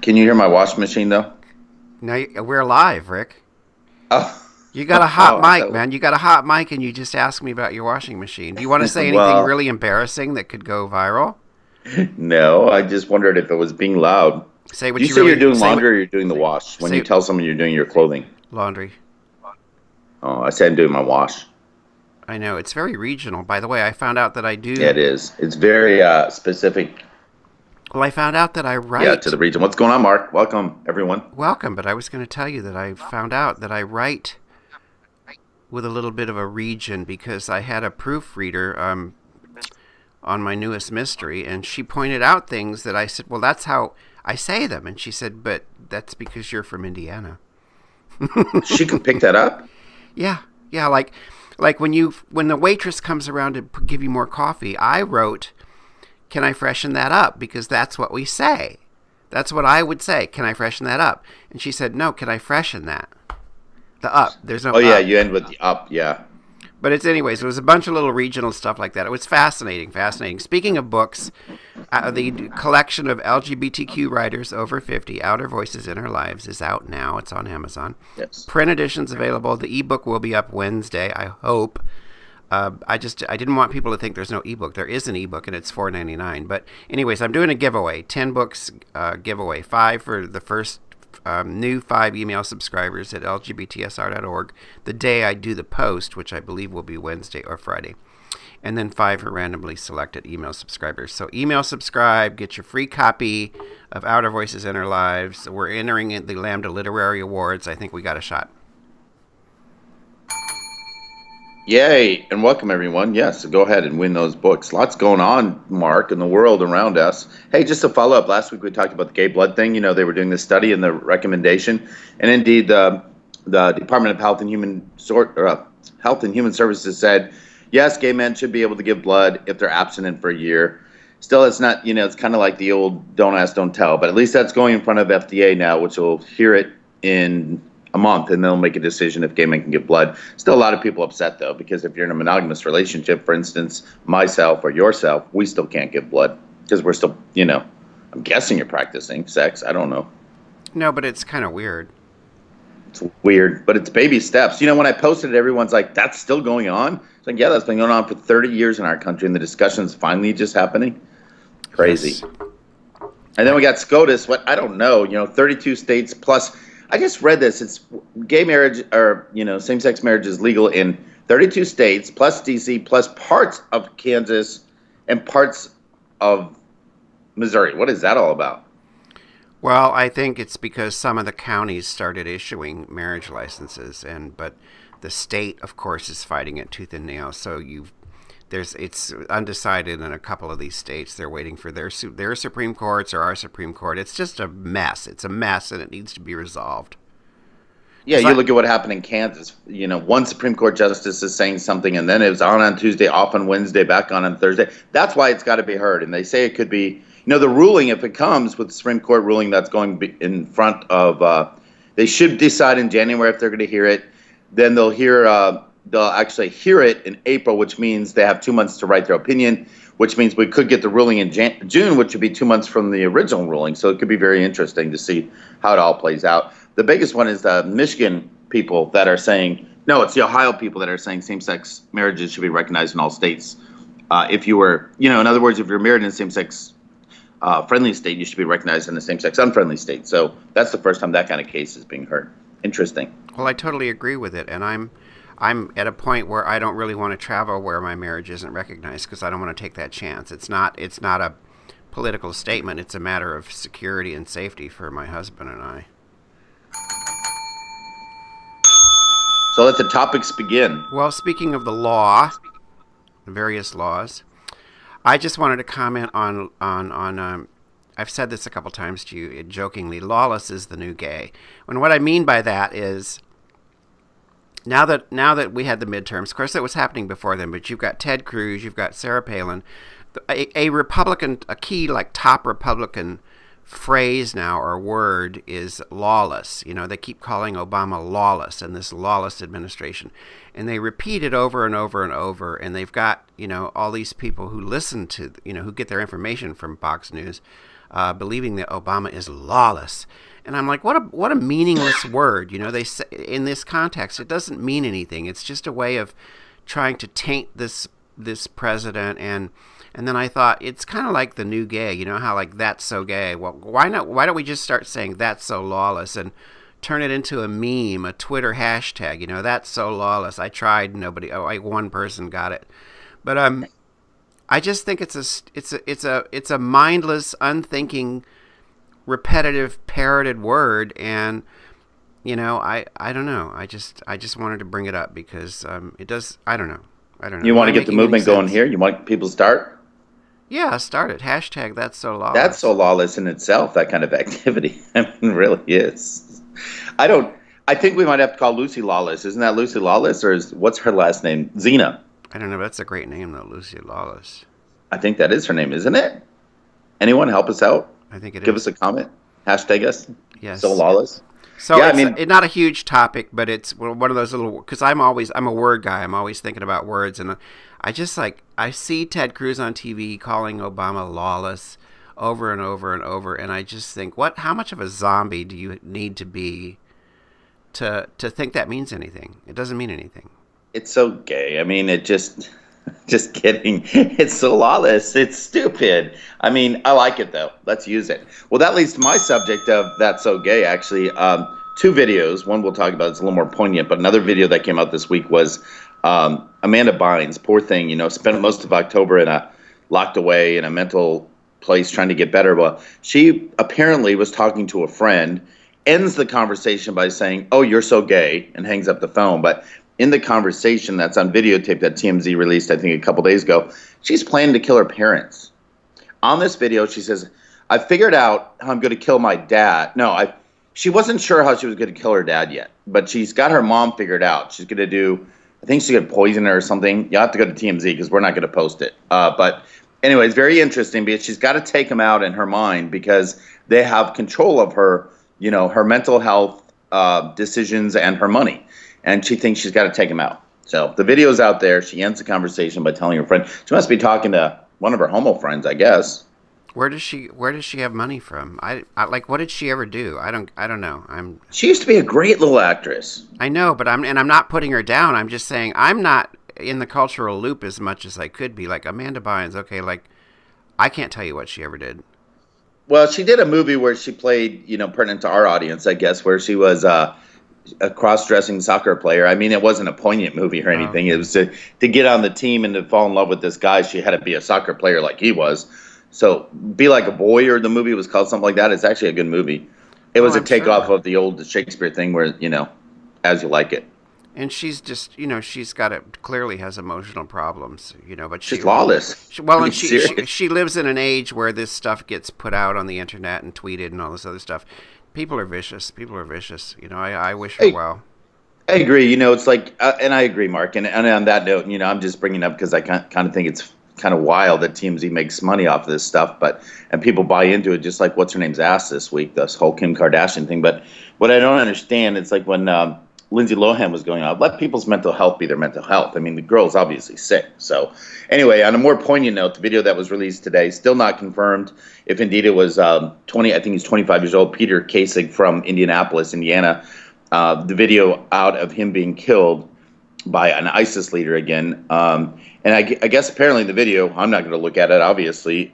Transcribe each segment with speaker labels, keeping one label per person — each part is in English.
Speaker 1: Can you hear my washing machine though?
Speaker 2: Now we're live, Rick.
Speaker 1: Oh,
Speaker 2: You got a hot
Speaker 1: oh, I
Speaker 2: mic,
Speaker 1: thought.
Speaker 2: man. You got a hot mic, and you just asked me about your washing machine. Do you want to say anything
Speaker 1: Well,
Speaker 2: really embarrassing that could go viral?
Speaker 1: no. I just wondered if it was being loud.
Speaker 2: Say
Speaker 1: Do
Speaker 2: what
Speaker 1: you
Speaker 2: you
Speaker 1: say you're
Speaker 2: really
Speaker 1: doing
Speaker 2: say. What
Speaker 1: laundry or you're doing the wash when you
Speaker 2: say?
Speaker 1: tell someone you're doing your clothing?
Speaker 2: Laundry.
Speaker 1: Oh, I said I'm doing my wash.
Speaker 2: I know it's very regional. By the way, I found out that I
Speaker 1: Yeah,
Speaker 2: do.
Speaker 1: it is. It's very specific.
Speaker 2: Well, I found out that I
Speaker 1: Yeah, to
Speaker 2: write.
Speaker 1: the region. What's going on, Mark? Welcome, everyone.
Speaker 2: Welcome, but I was going to tell you that I found out that I write with a little bit of a region because I had a proofreader on my newest mystery, and she pointed out things that I said, well, that's how I say them. And she said, but that's because you're from Indiana.
Speaker 1: She could pick that up.
Speaker 2: Yeah, yeah, like when the waitress comes around to give you more coffee, I wrote, "Can I freshen that up?" because that's what we say. That's what I would say. Can I freshen that up? And she said, "No, can I freshen that?" The up. There's no
Speaker 1: Oh yeah,
Speaker 2: up.
Speaker 1: you end with the up. Yeah.
Speaker 2: But it's anyways, it was a bunch of little regional stuff like that. It was fascinating, fascinating. Speaking of books, the collection of LGBTQ writers over 50, Outer Voices in Our Lives, is out now. It's on Amazon.
Speaker 1: Yes.
Speaker 2: Print edition's available. The ebook will be up Wednesday, I hope. I didn't want people to think there's no ebook. There is an ebook, and it's $4.99. But anyways, I'm doing a giveaway, 10 books giveaway, 5 for the first new 5 email subscribers at lgbtsr.org the day I do the post, which I believe will be Wednesday or Friday. And then 5 for randomly selected email subscribers. So email subscribe, get your free copy of Outer Voices in Our Lives. We're entering in the Lambda Literary Awards. I think we got a shot.
Speaker 1: Yay, and welcome everyone. Yes, so go ahead and win those books. Lots going on, Mark, in the world around us. Hey, just to follow up, last week we talked about the gay blood thing. You know, they were doing this study and the recommendation, and indeed the Department of Health and Human Services said, yes, gay men should be able to give blood if they're abstinent for a year. Still, it's not, it's kind of like the old don't ask, don't tell, but at least that's going in front of FDA now, which will hear it in a month, and they'll make a decision if gay men can give blood. Still a lot of people upset, though, because if you're in a monogamous relationship, for instance, myself or yourself, we still can't give blood because we're still, I'm guessing you're practicing sex. I don't know.
Speaker 2: No, but it's kind of weird.
Speaker 1: It's weird, but it's baby steps. When I posted it, everyone's like, that's still going on? It's like, yeah, that's been going on for 30 years in our country, and the discussion's finally just happening. Crazy.
Speaker 2: Yes.
Speaker 1: And then we got SCOTUS, I don't know, 32 states plus. I just read this. It's gay marriage or, same-sex marriage is legal in 32 states plus DC plus parts of Kansas and parts of Missouri. What is that all about?
Speaker 2: Well, I think it's because some of the counties started issuing marriage licenses, but the state, of course, is fighting it tooth and nail. So it's undecided in a couple of these states. They're waiting for their Supreme Courts or our Supreme Court. It's just a mess. It's a mess, and it needs to be resolved.
Speaker 1: Yeah, you look at what happened in Kansas. One Supreme Court justice is saying something, and then it was on Tuesday, off on Wednesday, back on Thursday. That's why it's got to be heard. And they say it could be, the ruling, if it comes with the Supreme Court ruling that's going in front of, they should decide in January if they're going to hear it. Then they'll actually hear it in April, which means they have 2 months to write their opinion, which means we could get the ruling in June, which would be 2 months from the original ruling. So it could be very interesting to see how it all plays out. The biggest one is the Michigan people that are saying, no, it's the Ohio people that are saying same-sex marriages should be recognized in all states. If you were, in other words, if you're married in a same-sex friendly state, you should be recognized in a same-sex unfriendly state. So that's the first time that kind of case is being heard. Interesting.
Speaker 2: Well, I totally agree with it, and I'm at a point where I don't really want to travel where my marriage isn't recognized because I don't want to take that chance. It's not a political statement. It's a matter of security and safety for my husband and I.
Speaker 1: So let the topics begin.
Speaker 2: Well, speaking of the various laws, I just wanted to comment on I've said this a couple times to you jokingly, lawless is the new gay. And what I mean by that is now that we had the midterms, of course that was happening before then, but you've got Ted Cruz, you've got Sarah Palin, a Republican, a key top Republican phrase now or word is lawless. They keep calling Obama lawless and this lawless administration, and they repeat it over and over and over, and they've got all these people who listen to who get their information from Fox News believing that Obama is lawless. And I'm like, what a meaningless word. They say in this context, it doesn't mean anything. It's just a way of trying to taint this president. And then I thought, it's kind of like the new gay. How like that's so gay. Well, why not? Why don't we just start saying that's so lawless and turn it into a meme, a Twitter hashtag? That's so lawless. I tried, nobody. One person got it, but I just think it's a mindless, unthinking, repetitive, parroted word, and I don't know. I just wanted to bring it up because it does. I don't know.
Speaker 1: You want to get the movement going here? You want people to start?
Speaker 2: Yeah, start it. Hashtag that's so lawless.
Speaker 1: That's so lawless in itself, that kind of activity. I mean, it really is. I think we might have to call Lucy Lawless. Isn't that Lucy Lawless, or what's her last name? Xena.
Speaker 2: I don't know. That's a great name, though, Lucy Lawless.
Speaker 1: I think that is her name, isn't it? Anyone help us out?
Speaker 2: I think it
Speaker 1: Give
Speaker 2: is.
Speaker 1: us a comment. Hashtag us.
Speaker 2: Yes.
Speaker 1: So lawless.
Speaker 2: So yeah, it's not a huge topic, but it's one of those little, because I'm a word guy. I'm always thinking about words, and I see Ted Cruz on TV calling Obama lawless over and over and over, and I just think, how much of a zombie do you need to be to think that means anything? It doesn't mean anything.
Speaker 1: It's so gay. I mean, it just kidding. It's so lawless. It's stupid. I mean, I like it though. Let's use it. Well, that leads to my subject of that's so gay. Actually, two videos. One we'll talk about. It's a little more poignant, but another video that came out this week was Amanda Bynes. Poor thing, spent most of October locked away in a mental place trying to get better. Well, she apparently was talking to a friend. Ends the conversation by saying, "Oh, you're so gay," and hangs up the phone. But in the conversation that's on videotape that TMZ released, I think a couple days ago, she's planning to kill her parents. On this video, she says, "I figured out how I'm going to kill my dad." No, she wasn't sure how she was going to kill her dad yet, but she's got her mom figured out. She's going to do, I think she's going to poison her or something. You'll have to go to TMZ because we're not going to post it. But anyway, it's very interesting because she's got to take them out in her mind because they have control of her, her mental health decisions and her money. And she thinks she's got to take him out. So the video's out there. She ends the conversation by telling her friend. She must be talking to one of her homo friends, I guess.
Speaker 2: Where does she have money from? I like, what did she ever do? I don't know.
Speaker 1: She used to be a great little actress.
Speaker 2: I know, but I'm not putting her down. I'm just saying I'm not in the cultural loop as much as I could be. Like Amanda Bynes, okay, like I can't tell you what she ever did.
Speaker 1: Well, she did a movie where she played, pertinent to our audience, I guess, where she was a cross-dressing soccer player. I mean, it wasn't a poignant movie or anything. It was to get on the team and to fall in love with this guy. She had to be a soccer player like he was. So Be Like a Boy, or the movie was called something like that. It's actually a good movie. It was a takeoff of the old Shakespeare thing where, as you like it.
Speaker 2: And she's just, she's clearly has emotional problems, but
Speaker 1: she's lawless.
Speaker 2: She lives in an age where this stuff gets put out on the internet and tweeted and all this other stuff. People are vicious. I wish her well.
Speaker 1: I agree. It's like, and I agree, Mark. And on that note, I'm just bringing it up because I kind of think it's kind of wild that TMZ makes money off of this stuff, and people buy into it, just like what's her name's ass this week, this whole Kim Kardashian thing. But what I don't understand, it's like when Lindsay Lohan was going on, let people's mental health be their mental health. I mean, the girl's obviously sick. So anyway, on a more poignant note, the video that was released today, still not confirmed if indeed it was I think he's 25 years old, Peter Kasich from Indianapolis, Indiana. The video out of him being killed by an ISIS leader again. And I guess apparently the video, I'm not going to look at it, obviously,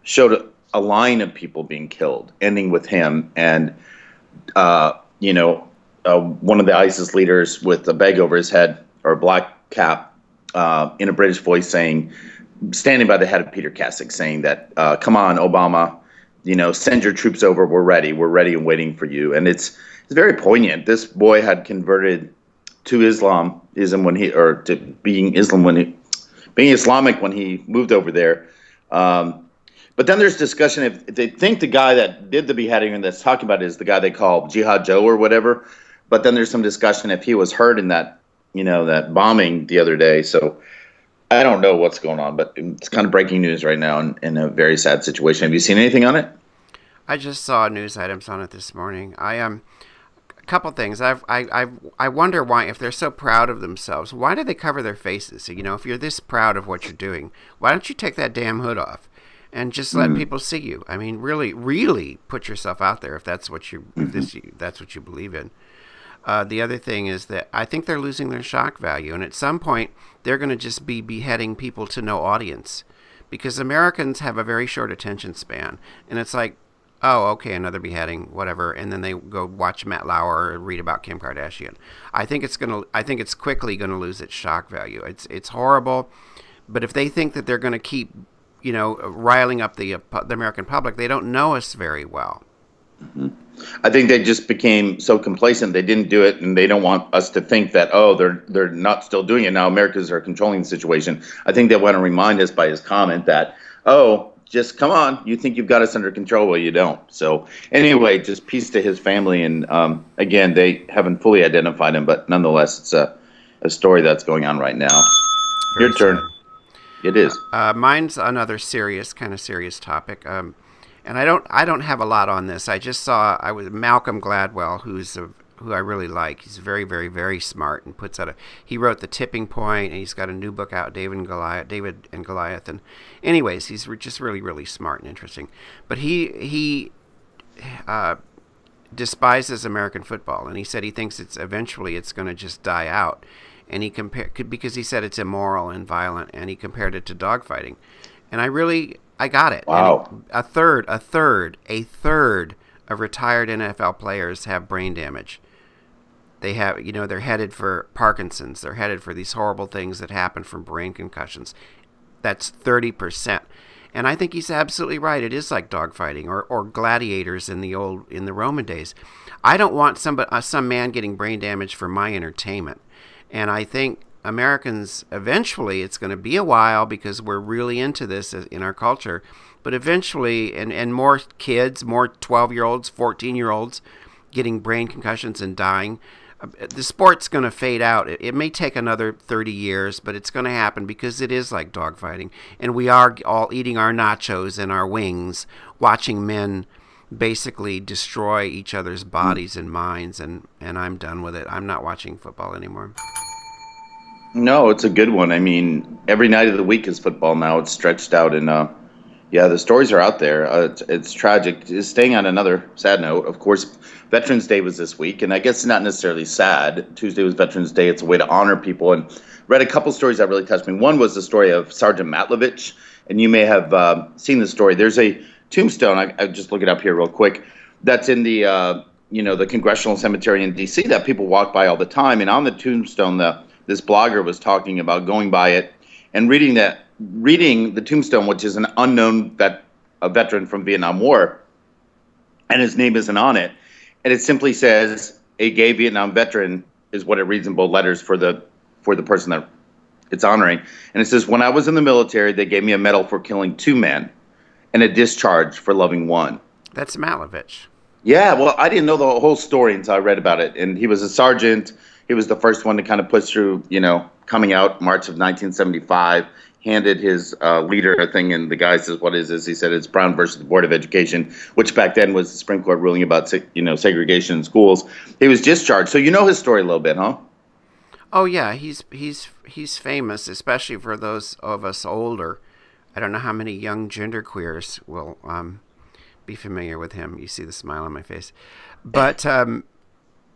Speaker 1: showed a line of people being killed, ending with him. And, one of the ISIS leaders with a bag over his head, or a black cap, in a British voice standing by the head of Peter Kasich, saying that, come on, Obama, send your troops over. We're ready and waiting for you. And it's very poignant. This boy had converted to Islamism to being Islamic when he moved over there. But then there's discussion if they think the guy that did the beheading and that's talking about it is the guy they call Jihad Joe or whatever. But then there's some discussion if he was hurt in that, that bombing the other day. So I don't know what's going on, but it's kind of breaking news right now in a very sad situation. Have you seen anything on it?
Speaker 2: I just saw news items on it this morning. A couple things. I wonder why, if they're so proud of themselves, why do they cover their faces? If you're this proud of what you're doing, why don't you take that damn hood off? and just let people see you. I mean, really, really put yourself out there if that's what that's what you believe in. The other thing is that I think they're losing their shock value, and at some point they're going to just be beheading people to no audience, because Americans have a very short attention span, and it's like, oh, okay, another beheading, whatever, and then they go watch Matt Lauer or read about Kim Kardashian. I think it's quickly going to lose its shock value. It's horrible, but if they think that they're going to keep, riling up the American public, they don't know us very well.
Speaker 1: Mm-hmm. I think they just became so complacent. They didn't do it, and they don't want us to think that, they're not still doing it now. Americans are controlling the situation. I think they want to remind us by his comment that, just come on, you think you've got us under control, well, you don't. So anyway, just peace to his family, and again, they haven't fully identified him, but nonetheless, it's a story that's going on right now.
Speaker 2: Very
Speaker 1: Your turn.
Speaker 2: sad.
Speaker 1: It is.
Speaker 2: Mine's another serious topic. And I don't have a lot on this. I just saw Malcolm Gladwell, who I really like. He's very, very, very smart, and he wrote The Tipping Point, and he's got a new book out, David and Goliath. And anyways, he's just really, really smart and interesting. But he despises American football, and he said he thinks eventually it's going to just die out. And because he said it's immoral and violent, and he compared it to dogfighting. And I got it.
Speaker 1: Wow.
Speaker 2: And a third of retired NFL players have brain damage. They have, they're headed for Parkinson's. They're headed for these horrible things that happen from brain concussions. That's 30%. And I think he's absolutely right. It is like dogfighting or gladiators in the Roman days. I don't want some man getting brain damage for my entertainment. And I think Americans, eventually, it's going to be a while because we're really into this in our culture, but eventually, and more kids, more 12-year-olds, 14-year-olds getting brain concussions and dying, the sport's going to fade out. It may take another 30 years, but it's going to happen because it is like dogfighting, and we are all eating our nachos and our wings, watching men basically destroy each other's bodies and minds, and I'm done with it. I'm not watching football anymore.
Speaker 1: No, it's a good one. I mean, every night of the week is football now. It's stretched out, and the stories are out there. It's tragic. Just staying on another sad note, of course, Veterans Day was this week, and I guess it's not necessarily sad. Tuesday was Veterans Day. It's a way to honor people, and read a couple stories that really touched me. One was the story of Sergeant Matlovich, and you may have seen the story. There's a tombstone. I just look it up here real quick. That's in the the Congressional Cemetery in D.C. that people walk by all the time, and on the tombstone, this blogger was talking about going by it and reading the tombstone, which is an unknown a veteran from Vietnam War, and his name isn't on it, and it simply says a gay Vietnam veteran is what it reads in bold letters for the person that it's honoring, and it says, when I was in the military, they gave me a medal for killing 2 men and a discharge for loving 1.
Speaker 2: That's Malovich.
Speaker 1: Yeah, well, I didn't know the whole story until I read about it, and he was a sergeant. He was the first one to kind of push through, coming out March of 1975, handed his leader a thing, and the guy says, what is this? He said, it's Brown versus the Board of Education, which back then was the Supreme Court ruling about, segregation in schools. He was discharged. So you know his story a little bit, huh?
Speaker 2: Oh, yeah. He's famous, especially for those of us older. I don't know how many young genderqueers will be familiar with him. You see the smile on my face. But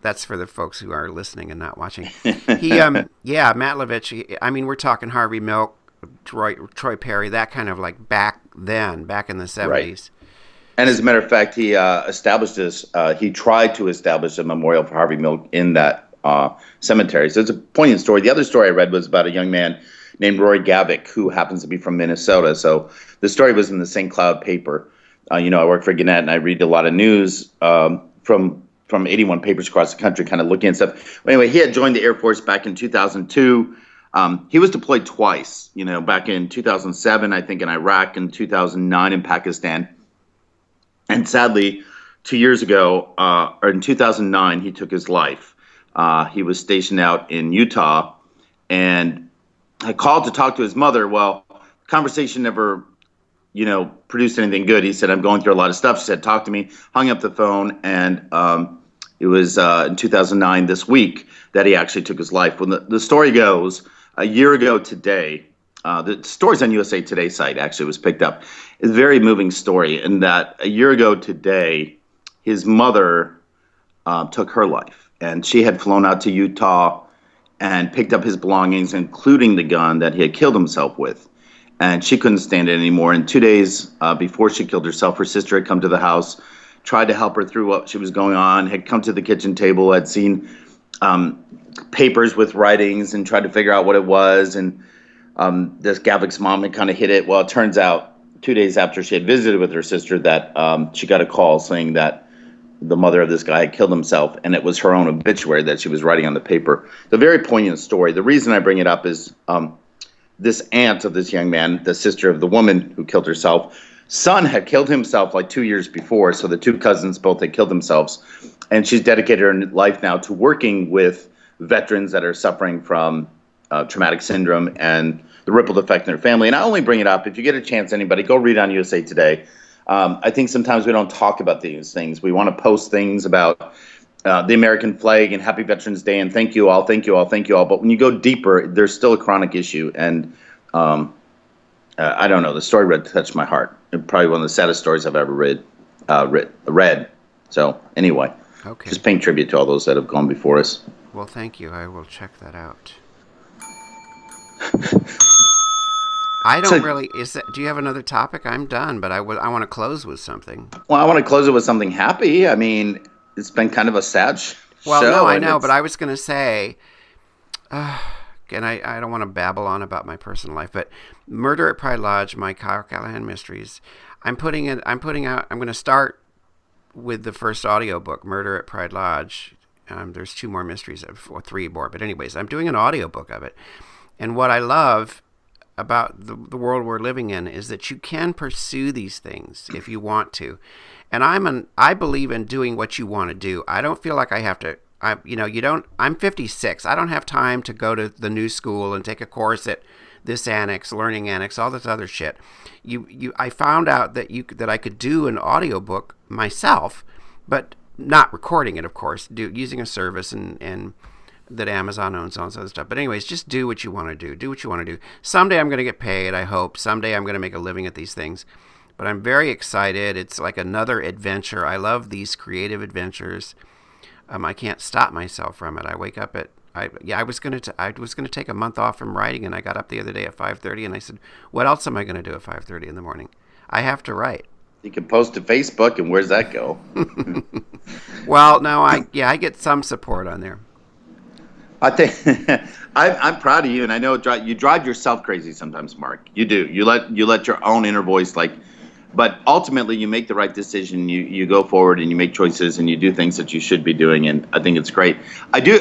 Speaker 2: that's for the folks who are listening and not watching. Matlovich, I mean, we're talking Harvey Milk, Troy Perry, that kind of like back in the 70s. Right.
Speaker 1: And as a matter of fact, he he tried to establish a memorial for Harvey Milk in that cemetery. So it's a poignant story. The other story I read was about a young man named Rory Gavick, who happens to be from Minnesota. So the story was in the St. Cloud paper. I work for Gannett, and I read a lot of news from 81 papers across the country, kind of looking at stuff. But anyway, he had joined the Air Force back in 2002. He was deployed twice, back in 2007, I think, in Iraq, and 2009 in Pakistan. And sadly, 2 years ago, or in 2009, he took his life. He was stationed out in Utah, and I called to talk to his mother. Well, conversation never, produced anything good. He said, I'm going through a lot of stuff. She said, talk to me, hung up the phone, and it was in 2009, this week, that he actually took his life. When the story goes, a year ago today, the stories on USA Today site actually was picked up. It's a very moving story in that a year ago today, his mother took her life, and she had flown out to Utah and picked up his belongings, including the gun that he had killed himself with. And she couldn't stand it anymore. And 2 days before she killed herself, her sister had come to the house, tried to help her through what she was going on, had come to the kitchen table, had seen papers with writings and tried to figure out what it was. And this Gavik's mom had kind of hit it. Well, it turns out 2 days after she had visited with her sister that she got a call saying that the mother of this guy had killed himself, and it was her own obituary that she was writing on the paper. It's a very poignant story. The reason I bring it up is this aunt of this young man, the sister of the woman who killed herself, son had killed himself like 2 years before, so the two cousins both had killed themselves, and she's dedicated her life now to working with veterans that are suffering from traumatic syndrome and the ripple effect in their family. And I only bring it up, if you get a chance, anybody, go read on USA Today. I think sometimes we don't talk about these things. We want to post things about the American flag and Happy Veterans Day and thank you all, thank you all, thank you all. But when you go deeper, there's still a chronic issue. And I don't know, the story touched my heart. Probably one of the saddest stories I've ever read. So anyway,
Speaker 2: Okay.
Speaker 1: just paying tribute to all those that have gone before us.
Speaker 2: Well, thank you. I will check that out. I don't really. Do you have another topic? I'm done, but I want to close with something.
Speaker 1: Well, I want to close it with something happy. I mean, it's been kind of a sad show.
Speaker 2: Well, no, I know, but I was going to say, and I don't want to babble on about my personal life, but Murder at Pride Lodge, my Kyle Callahan mysteries. I'm going to start with the first audiobook, Murder at Pride Lodge. There's 2 more mysteries, or 3 more, but anyways, I'm doing an audiobook of it. And what I love about the world we're living in is that you can pursue these things if you want to. And I believe in doing what you want to do. I don't feel like I have to, I'm 56. I don't have time to go to the new school and take a course at this annex, learning annex, all this other shit. I found out that I could do an audiobook myself, but not recording it, of course, using a service and that Amazon owns, all this other stuff. But anyways, just do what you want to do. Do what you want to do. Someday I'm going to get paid, I hope. Someday I'm going to make a living at these things. But I'm very excited. It's like another adventure. I love these creative adventures. I can't stop myself from it. I wake up at I was going to take a month off from writing, and I got up the other day at 5:30, and I said, "What else am I going to do at 5:30 in the morning? I have to write."
Speaker 1: You can post to Facebook, and where's that go?
Speaker 2: Well, no, I get some support on there.
Speaker 1: I think I'm proud of you, and I know you drive yourself crazy sometimes, Mark. You do. You let your own inner voice but ultimately you make the right decision. You go forward and you make choices and you do things that you should be doing, and I think it's great. I do.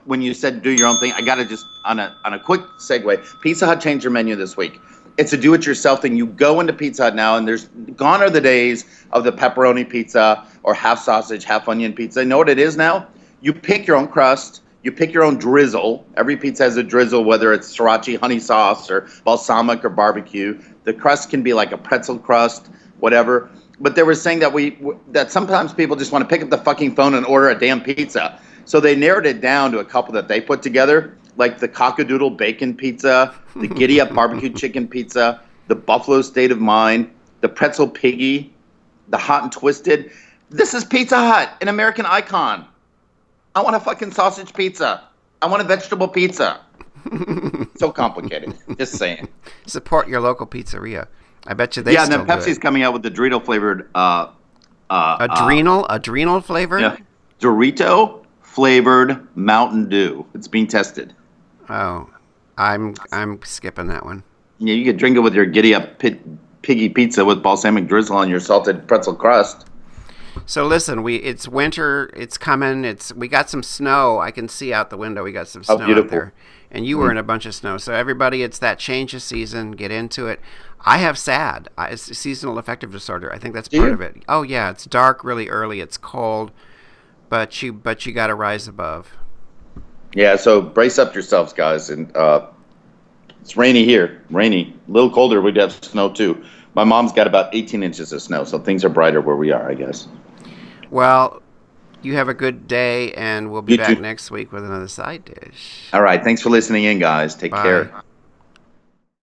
Speaker 1: When you said do your own thing, I got to just on a quick segue. Pizza Hut changed their menu this week. It's a do-it-yourself thing. You go into Pizza Hut now, and gone are the days of the pepperoni pizza or half sausage, half onion pizza. You know what it is now? You pick your own crust. You pick your own drizzle. Every pizza has a drizzle, whether it's sriracha, honey sauce, or balsamic or barbecue. The crust can be like a pretzel crust, whatever. But they were saying that sometimes people just want to pick up the fucking phone and order a damn pizza. So they narrowed it down to a couple that they put together, like the cockadoodle bacon pizza, the giddy up barbecue chicken pizza, the buffalo state of mind, the pretzel piggy, the hot and twisted. This is Pizza Hut, an American icon. I want a fucking sausage pizza. I want a vegetable pizza. So complicated. Just saying.
Speaker 2: Support your local pizzeria. I bet you they
Speaker 1: still and then Pepsi's coming out with the Dorito flavored
Speaker 2: adrenal flavored?
Speaker 1: Yeah. Dorito flavored Mountain Dew. It's being tested.
Speaker 2: Oh. I'm skipping that one.
Speaker 1: Yeah, you could drink it with your giddy up piggy pizza with balsamic drizzle on your salted pretzel crust.
Speaker 2: So listen, it's winter, it's coming, we got some snow. I can see out the window we got some snow out there. And you were in a bunch of snow. So everybody, it's that change of season, get into it. I have SAD. It's seasonal affective disorder. I think that's part of it. Oh yeah, it's dark really early, it's cold, but you got to rise above. Yeah,
Speaker 1: so brace up yourselves, guys, and it's rainy here. Rainy. A little colder, we'd have snow too. My mom's got about 18 inches of snow, so things are brighter where we are, I guess.
Speaker 2: Well, you have a good day, and we'll be back next week with another side dish.
Speaker 1: All right. Thanks for listening in, guys. Take care.